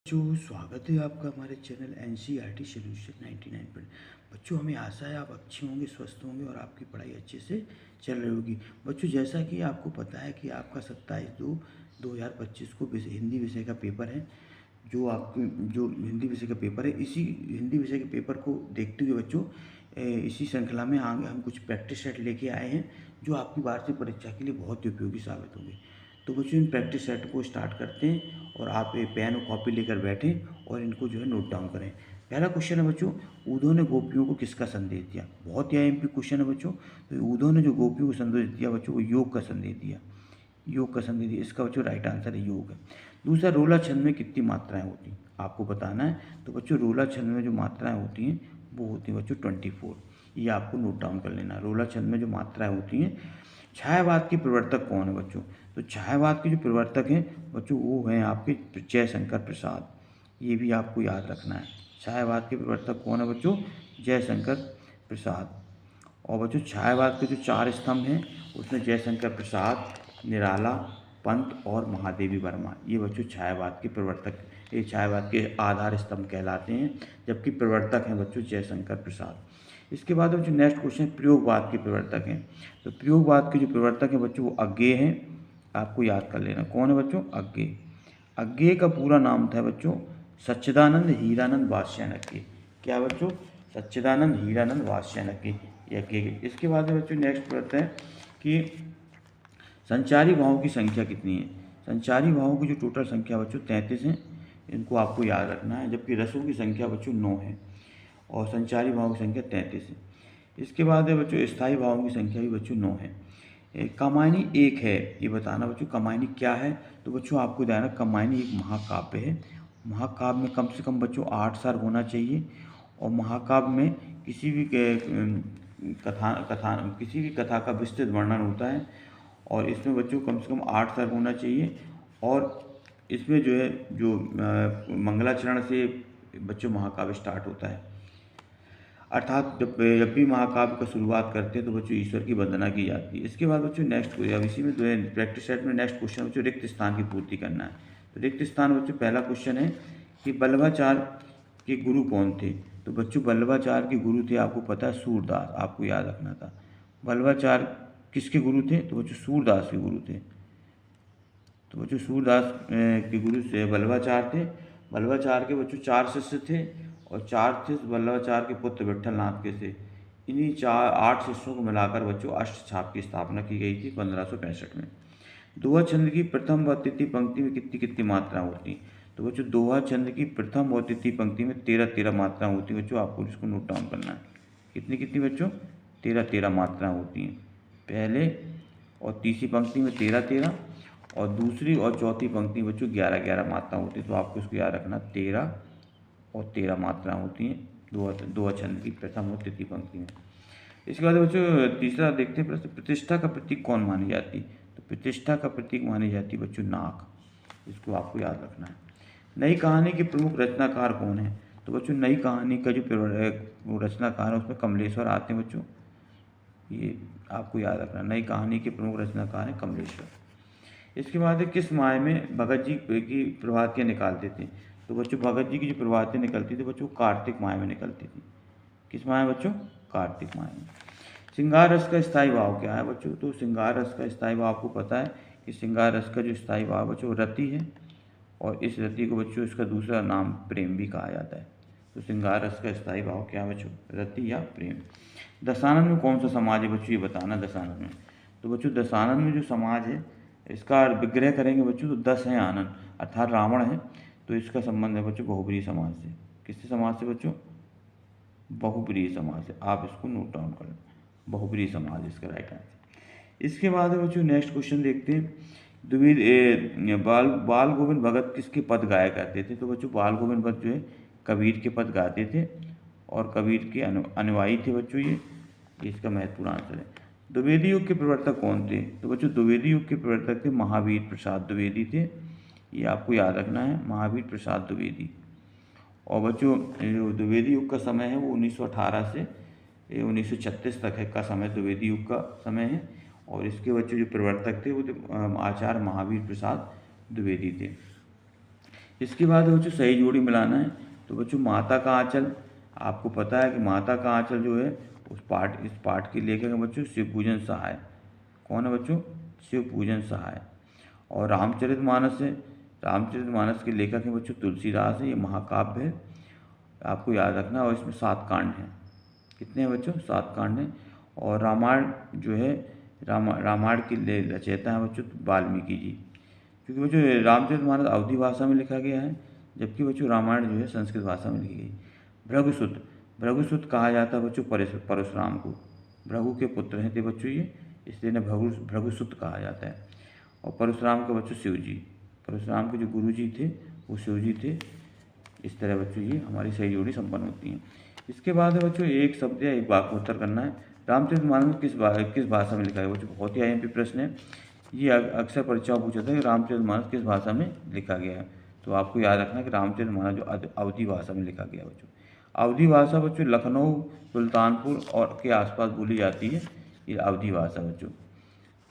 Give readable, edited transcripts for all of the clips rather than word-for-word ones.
बच्चों स्वागत है आपका हमारे चैनल NCERT सॉल्यूशन 99 पर। बच्चों हमें आशा है आप अच्छे होंगे, स्वस्थ होंगे और आपकी पढ़ाई अच्छे से चल रही होगी। बच्चों जैसा कि आपको पता है कि आपका 27/2/2025 को हिंदी विषय का पेपर है। जो हिंदी विषय का पेपर है, इसी हिंदी विषय के पेपर को देखते हुए बच्चों इसी श्रृंखला में आगे हम कुछ प्रैक्टिस सेट लेके आए हैं जो आपकी वार्षिक परीक्षा के लिए बहुत ही उपयोगी साबित होंगे। तो बच्चों इन प्रैक्टिस सेट को स्टार्ट करते हैं और आप एक पेन और कॉपी लेकर बैठें और इनको जो है नोट डाउन करें। पहला क्वेश्चन है बच्चों, ऊधो ने गोपियों को किसका संदेश दिया? बहुत ही IMP क्वेश्चन है बच्चों। तो ऊधो ने जो गोपियों को संदेश दिया बच्चों, वो योग का संदेश दिया। योग का संदेश दिया, इसका बच्चों राइट आंसर है योग है। दूसरा, रोला छंद में कितनी मात्राएं होती हैं आपको बताना है। तो बच्चों रोला छंद में जो मात्राएं होती हैं वो होती हैं बच्चों 24। ये आपको नोट डाउन कर लेना है। रोला छंद में जो मात्राएं होती हैं। छायावाद के प्रवर्तक कौन है बच्चों? तो छायावाद के जो प्रवर्तक हैं बच्चों वो हैं आपके जयशंकर प्रसाद। ये भी आपको याद रखना है। छायावाद के प्रवर्तक कौन है बच्चों? जयशंकर प्रसाद। और बच्चों छायावाद के जो 4 स्तंभ हैं उसमें जयशंकर प्रसाद, निराला, पंत और महादेवी वर्मा, ये बच्चों छायावाद के प्रवर्तक, ये छायावाद के आधार स्तंभ कहलाते हैं, जबकि प्रवर्तक हैं बच्चों जयशंकर प्रसाद। इसके बाद बच्चों नेक्स्ट क्वेश्चन, प्रयोगवाद के प्रवर्तक हैं। तो प्रयोगवाद के जो प्रवर्तक हैं बच्चों वो अज्ञेय हैं। आपको याद कर लेना कौन है बच्चों? अज्ञेय। अज्ञेय का पूरा नाम था बच्चों सच्चिदानंद हीरानंद वात्स्यायन। क्या बच्चों? सच्चिदानंद हीरानंद वात्स्यायन यज्ञ। इसके बाद में बच्चों नेक्स्ट पढ़ते हैं कि संचारी भावों की संख्या कितनी है। संचारी भावों की जो टोटल संख्या बच्चों 33 है, इनको आपको याद रखना है। जबकि रसों की संख्या बच्चों 9 है और संचारी भावों की संख्या 33 है। इसके बाद है बच्चों स्थायी भावों की संख्या भी बच्चों 9 है। कामायनी एक है, ये बताना बच्चों कामायनी क्या है। तो बच्चों आपको ध्यान रखना कामायनी एक महाकाव्य है। महाकाव्य में कम से कम बच्चों 8 सार होना चाहिए और महाकाव्य में किसी भी किसी भी कथा का विस्तृत वर्णन होता है और इसमें बच्चों कम से कम 8 सार होना चाहिए। और इसमें जो है जो मंगलाचरण से बच्चों महाकाव्य स्टार्ट होता है। अर्थात जब भी महाकाव्य का शुरुआत करते हैं तो बच्चों ईश्वर की वंदना की जाती है। इसके बाद बच्चों नेक्स्ट अब इसी में प्रैक्टिस सेट में नेक्स्ट क्वेश्चन बच्चों रिक्त स्थान की पूर्ति करना है। तो रिक्त स्थान बच्चों पहला क्वेश्चन है कि वल्लभाचार्य के गुरु कौन थे। तो बच्चों वल्लभाचार्य के गुरु थे आपको पता है सूरदास, आपको याद रखना था। वल्लभाचार्य किसके गुरु थे? तो बच्चों सूरदास के गुरु थे। तो बच्चों सूरदास के गुरु से वल्लभाचार्य थे। वल्लभाचार्य के बच्चों 4 शिष्य थे और 4 शिष्य वल्लभाचार्य के पुत्र विट्ठलनाथ के थे। इन्हीं 8 शिष्यों को मिलाकर बच्चों अष्टछाप की स्थापना की गई थी 1565 में। दोहा छंद की प्रथम व तृतीय पंक्ति में कितनी कितनी मात्रा होती? तो बच्चों दोहा छंद की प्रथम और तृतीय पंक्ति में 13 मात्रा होती है बच्चों, आपको इसको नोट डाउन करना है। कितनी कितनी बच्चों? 13 मात्रा होती हैं। पहले और तीसरी पंक्ति में 13 और दूसरी और चौथी पंक्ति में बच्चों 11 मात्रा होती है। तो आपको इसको याद रखना 13 और 13 मात्रा होती हैं दोहा छंद की प्रथम और तृतीय पंक्ति में। इसके बाद बच्चों तीसरा देखते हैं प्रश्न, प्रतिष्ठा का प्रतीक कौन मानी जाती? तो प्रतिष्ठा का प्रतीक मानी जाती है बच्चों नाक। इसको आपको याद रखना है। नई कहानी के प्रमुख रचनाकार कौन है? तो बच्चों नई कहानी का जो रचनाकार है उसमें कमलेश्वर आते हैं बच्चों, ये आपको याद रखना। नई कहानी के प्रमुख रचनाकार हैं कमलेश्वर। इसके बाद किस माह में भगत जी की प्रभातियाँ निकालते थे? तो बच्चों भगत जी की जो प्रभातियाँ निकलती थी बच्चों कार्तिक माह में निकलती थी। किस माह में बच्चों? कार्तिक माह में। श्रृंगार रस का स्थायी भाव क्या है बच्चों? तो श्रृंगार रस का स्थायी भाव आपको पता है कि श्रृंगार रस का जो स्थायी भाव बच्चों रति है और इस रति को बच्चों इसका दूसरा नाम प्रेम भी कहा जाता है। तो श्रृंगार रस का स्थायी भाव क्या है बच्चों? रति या प्रेम। दशानन में कौन सा समाज है बच्चों, ये बताना। दशानन में तो बच्चों दशानन में जो समाज है इसका विग्रह करेंगे बच्चों तो 10 है आनंद, अर्थात रावण है। तो इसका संबंध है बच्चों बहुप्रिय समाज से। किससे समाज से बच्चों? बहुप्रिय समाज से। आप इसको नोट डाउन कर लें, बहुप्रिय समाज इसका राइट आंसर। इसके बाद है बच्चों नेक्स्ट क्वेश्चन देखते हैं। बाल गोविंद भगत किसके पद गाया करते थे? तो बच्चों बाल गोविंद भगत जो है कबीर के पद गाते थे और कबीर के अनुयायी थे बच्चों ये इसका महत्वपूर्ण आंसर है। द्विवेदी युग के प्रवर्तक कौन थे? तो बच्चों द्विवेदी युग के प्रवर्तक थे महावीर प्रसाद द्विवेदी थे। ये आपको याद रखना है, महावीर प्रसाद द्विवेदी। और बच्चों जो द्विवेदी युग का समय है वो 1918 से 1936 तक है का समय द्विवेदी युग का समय है। और इसके बच्चों जो प्रवर्तक थे वो आचार्य महावीर प्रसाद द्विवेदी थे। इसके बाद बच्चों सही जोड़ी मिलाना है। तो बच्चों माता का आंचल, आपको पता है कि माता का आंचल जो है इस पाठ के लेखक हैं बच्चों शिवपूजन सहाय। कौन है बच्चों? शिवपूजन सहाय। और रामचरितमानस है, रामचरितमानस के लेखक हैं बच्चों तुलसीदास है। ये महाकाव्य है, आपको याद रखना है। और इसमें 7 कांड हैं। कितने हैं बच्चों? 7 कांड हैं। और रामायण जो है, रामायण के रचयिता हैं बच्चों वाल्मीकि जी। क्योंकि बच्चों रामचरितमानस अवधी भाषा में लिखा गया है, जबकि बच्चों रामायण जो है संस्कृत भाषा में लिखी गई। भृगुसुत, भृगुसुत कहा जाता है बच्चों परशुराम को। भृगु के पुत्र हैं थे बच्चों ये, इसलिए इन्हें भृगुसुत कहा जाता है। और परशुराम के बच्चों शिव जी, परशुराम के जो गुरु जी थे वो शिव जी थे। इस तरह बच्चों ये हमारी सही जोड़ी संपन्न होती है। इसके बाद है बच्चों एक शब्द या एक वाक्य उत्तर करना है। रामचरितमानस किस भाषा में लिखा है बच्चों? बहुत ही आईएमपी प्रश्न है ये, अक्सर परीक्षा पूछा था कि रामचरितमानस किस भाषा में लिखा गया है। तो आपको याद रखना है कि रामचरितमानस जो अवधी भाषा में लिखा गया बच्चों। अवधी भाषा बच्चों लखनऊ, सुल्तानपुर और के आसपास बोली जाती है ये अवधी भाषा बच्चों।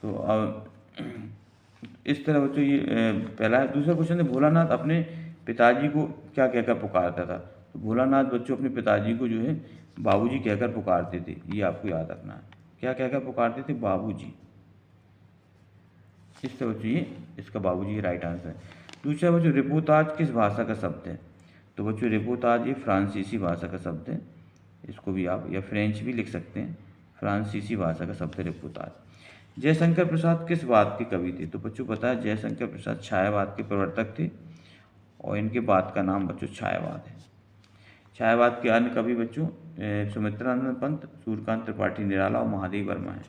तो इस तरह बच्चों ये पहला है। दूसरा क्वेश्चन है भोलानाथ अपने पिताजी को क्या कहकर पुकारता था? तो भोलानाथ बच्चों अपने पिताजी को जो है बाबूजी कहकर पुकारते थे, ये आपको याद रखना है। क्या कहकर पुकारते थे? बाबूजी। इस तरह बच्चों ये इसका बाबूजी राइट आंसर है। दूसरा बच्चों रिपोताज किस भाषा का शब्द है? तो बच्चों रिपोताज ये फ्रांसीसी भाषा का शब्द है। इसको भी आप या फ्रेंच भी लिख सकते हैं, फ्रांसीसी भाषा का शब्द है रिपोताज। जयशंकर प्रसाद किस बात के कवि थे? तो बच्चों पता है जयशंकर प्रसाद छायावाद के प्रवर्तक थे, और इनके बाद का नाम बच्चों छायावाद है। छायावाद के अन्य कवि बच्चों सुमित्रानंद पंत, सूर्यकांत त्रिपाठी निराला और महादेव वर्मा है।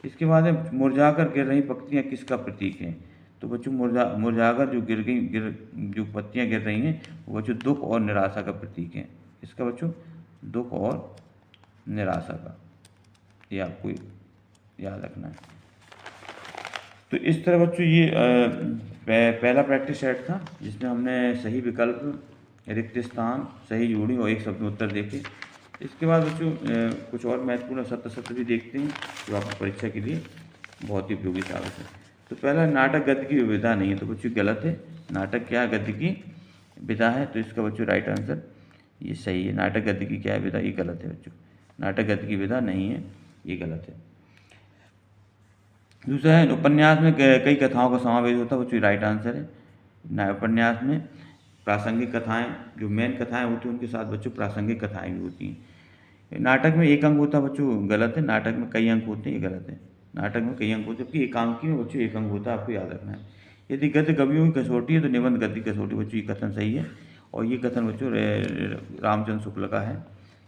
इसके बाद है मुरझाकर गिर रही पत्तियां किसका प्रतीक हैं? तो बच्चों मुरझाकर जो पत्तियां गिर रही हैं वो बच्चों दुख और निराशा का प्रतीक है। इसका बच्चों दुख और निराशा का, ये आपको याद रखना है। तो इस तरह बच्चों ये पहला प्रैक्टिस सेट था जिसमें हमने सही विकल्प, रिक्त स्थान, सही जोड़ी और एक शब्द में उत्तर देखे। इसके बाद बच्चों कुछ और महत्वपूर्ण सत्य भी देखते हैं जो आपकी परीक्षा के लिए बहुत ही उपयोगी साबित है। तो पहला नाटक गद्य की विधा नहीं है, तो बच्चों गलत है। नाटक क्या गद्य की विधा है? तो इसका बच्चों राइट आंसर ये सही है। नाटक गद्य की क्या है विधा? ये गलत है बच्चों, नाटक गद्य की विधा नहीं है, ये गलत है। दूसरा है उपन्यास में कई कथाओं का समावेश होता है बच्चों, राइट आंसर है। उपन्यास में प्रासंगिक कथाएं, जो मेन कथाएं होती हैं उनके साथ बच्चों प्रासंगिक कथाएं भी होती हैं। नाटक में एक अंक होता है बच्चों, गलत है। नाटक में कई अंक होते हैं, ये गलत है। नाटक में कई अंक होते हैं, जबकि एकांकी में बच्चों एक अंक होता है, आपको याद रखना है। यदि गद्य कवियों की कसौटी है तो निबंध गद्य की कसौटी बच्चों, ये कथन सही है। और ये कथन बच्चों रामचंद्र शुक्ल का है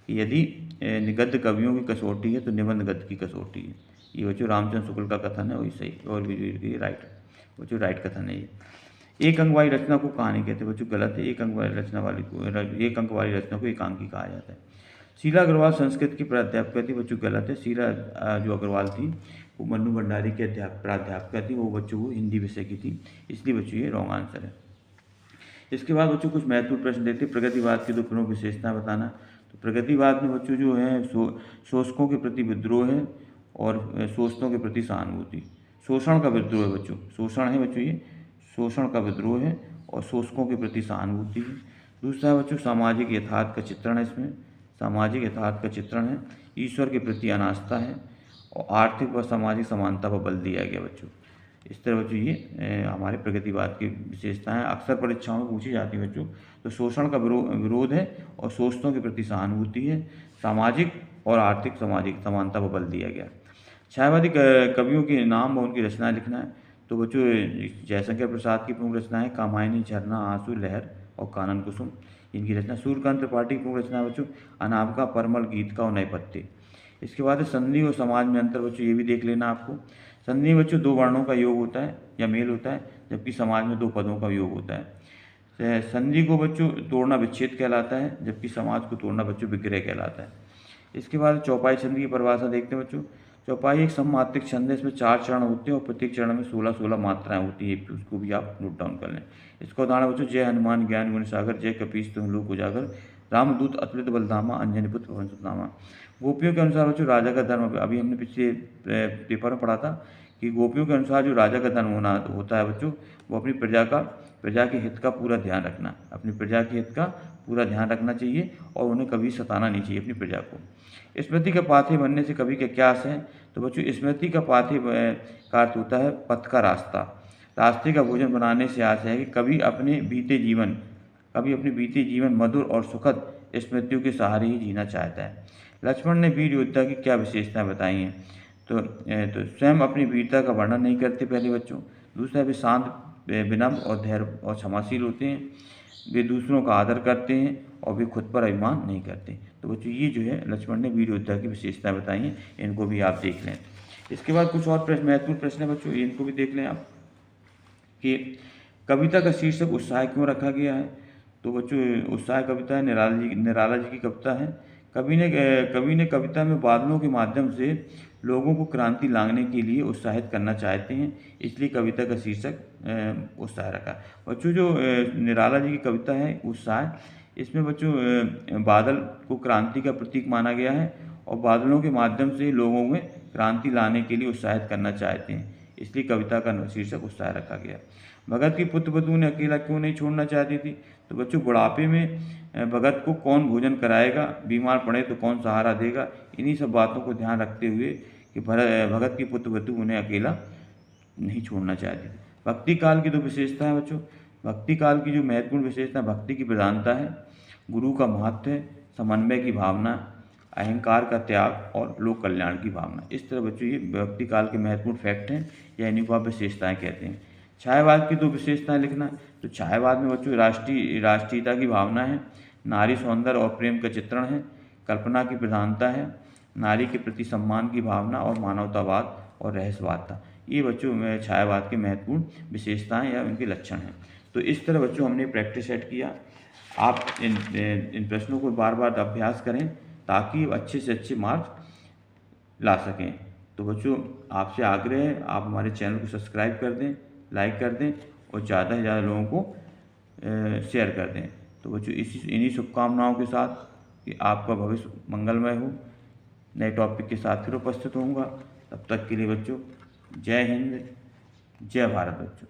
कि यदि गद्य कवियों की कसौटी है तो निबंध गद्य की कसौटी है। ये बच्चों रामचंद्र शुक्ल का कथन है, वही सही और भी राइट बच्चों, राइट कथन है ये। एक अंक वाली रचना को कहानी कहते हैं बच्चों, गलत है। एक अंक वाली रचना को एकांकी कहा जाता है। शीला अग्रवाल संस्कृत की प्राध्यापिका थी बच्चों, गलत है। शीला जो अग्रवाल थी वो मन्नू भंडारी की प्राध्यापिका थी, वो बच्चों को हिंदी विषय की थी, इसलिए बच्चों ये रॉन्ग आंसर है। इसके बाद बच्चों कुछ महत्वपूर्ण प्रश्न देखते हैं। प्रगतिवाद की 2 प्रमुख विशेषताएं बताना। तो प्रगतिवाद में बच्चों जो है शोषकों के प्रति विद्रोह है और शोषितों के प्रति सहानुभूति। शोषण का विद्रोह है बच्चों, शोषण है बच्चों ये, शोषण का विद्रोह है और शोषकों के प्रति सहानुभूति है। दूसरा है बच्चों सामाजिक यथार्थ का चित्रण है, इसमें सामाजिक यथार्थ का चित्रण है। ईश्वर के प्रति अनास्था है और आर्थिक व सामाजिक समानता पर बल दिया गया बच्चों। इस तरह बच्चों ये हमारे प्रगतिवाद की विशेषताएं अक्सर परीक्षाओं में पूछी जाती है बच्चों। तो शोषण का विरोध है और शोषितों के प्रति सहानुभूति है, सामाजिक और आर्थिक सामाजिक समानता पर बल दिया गया। छायावादी कवियों के नाम और उनकी रचनाएं लिखना है। तो बच्चों जयशंकर प्रसाद की प्रमुख रचनाएं कामायनी, झरना, आंसू, लहर और कानन कुसुम, इनकी रचना। सूर्यकांत त्रिपाठी की प्रमुख रचना है बच्चों अनामिका, परमल, गीत का और नए पत्ते। इसके बाद संधि और समाज में अंतर बच्चों, ये भी देख लेना आपको। संधि में बच्चों 2 वर्णों का योग होता है या मेल होता है, जबकि समाज में 2 पदों का योग होता है। संधि को बच्चों तोड़ना विच्छेद कहलाता है, जबकि समाज को तोड़ना बच्चों विग्रह कहलाता है। इसके बाद चौपाई छंद की परिभाषा देखते हैं बच्चों। चौपाई एक सममात्रिक छंद है, इसमें 4 चरण होते हैं और प्रत्येक चरण में 16-16 मात्राएं होती है, उसको भी आप नोट डाउन कर लें। इसका उदाहरण बच्चों जय हनुमान ज्ञान गुण सागर, जय कपीस तुम लोक उजागर, रामदूत अतुलित बलधामा, अंजनी पुत्र पवन सुतनामा। गोपियों के अनुसार बच्चों राजा का धर्म, अभी हमने पिछले पेपर में पढ़ा था कि गोपियों के अनुसार जो राजा का धर्म होता है बच्चों, वो अपनी प्रजा प्रजा के हित का पूरा ध्यान रखना, अपनी प्रजा के हित का पूरा ध्यान रखना चाहिए और उन्हें कभी सताना नहीं चाहिए अपनी प्रजा को। स्मृति का पाथेय बनने से कवि का क्या आशय है? तो बच्चों स्मृति का पाथेय का अर्थ होता है पथ का रास्ता। रास्ते का भोजन बनाने से आशय है कि कभी अपने बीते जीवन मधुर और सुखद स्मृतियों के सहारे ही जीना चाहता है। लक्ष्मण ने वीर योद्धा की क्या विशेषताएं बताई हैं? तो स्वयं अपनी वीरता का वर्णन नहीं करते पहले बच्चों। दूसरा, वे शांत, विनम्र और धैर्य और क्षमाशील होते हैं। वे दूसरों का आदर करते हैं और वे खुद पर अभिमान नहीं करते। तो बच्चों ये जो है लक्ष्मण ने वीर योद्धा की विशेषताएं बताई हैं, इनको भी आप देख लें। इसके बाद कुछ और महत्वपूर्ण प्रश्न है बच्चों, इनको भी देख लें आप कि कविता का शीर्षक उत्साह क्यों रखा गया है? तो बच्चों उत्साह कविता है, निराला जी की कविता है। कवि ने कविता में बादलों के माध्यम से लोगों को क्रांति लाने के लिए उत्साहित करना चाहते हैं, इसलिए कविता का शीर्षक उत्साह रखा। बच्चों जो निराला जी की कविता है उत्साह, इसमें बच्चों बादल को क्रांति का प्रतीक माना गया है और बादलों के माध्यम से लोगों में क्रांति लाने के लिए उत्साहित करना चाहते हैं, इसलिए कविता का शीर्षक उत्साह रखा गया। भगत की पुत्रवधू ने अकेला क्यों नहीं छोड़ना चाहती थी? तो बच्चों बुढ़ापे में भगत को कौन भोजन कराएगा, बीमार पड़े तो कौन सहारा देगा, इन्हीं सब बातों को ध्यान रखते हुए कि भगत की पुत्रवधू उन्हें अकेला नहीं छोड़ना चाहती थी। भक्ति काल की दो विशेषता है बच्चों। भक्ति काल की जो महत्वपूर्ण विशेषता भक्ति की प्रधानता है, गुरु का महत्व है, समन्वय की भावना, अहंकार का त्याग और लोक कल्याण की भावना। इस तरह बच्चों ये भक्ति काल के महत्वपूर्ण फैक्ट हैं या इन्हीं को आप विशेषताएँ कहते हैं। छायावाद की दो विशेषताएं लिखना। तो छायावाद में बच्चों राष्ट्रीयता की भावना है, नारी सौंदर्य और प्रेम का चित्रण है, कल्पना की प्रधानता है, नारी के प्रति सम्मान की भावना और मानवतावाद और रहस्यवादता। ये बच्चों छायावाद के महत्वपूर्ण विशेषताएं या उनके लक्षण हैं। तो इस तरह बच्चों हमने प्रैक्टिस सेट किया। आप इन प्रश्नों को बार बार अभ्यास करें ताकि अच्छे से अच्छे मार्क्स ला सकें। तो बच्चों आपसे आग्रह है आप हमारे चैनल को सब्सक्राइब कर दें, लाइक कर दें और ज़्यादा से ज़्यादा लोगों को शेयर कर दें। तो बच्चों इन्हीं शुभकामनाओं के साथ कि आपका भविष्य मंगलमय हो, नए टॉपिक के साथ फिर उपस्थित होऊंगा। तब तक के लिए बच्चों जय हिंद, जय भारत बच्चों।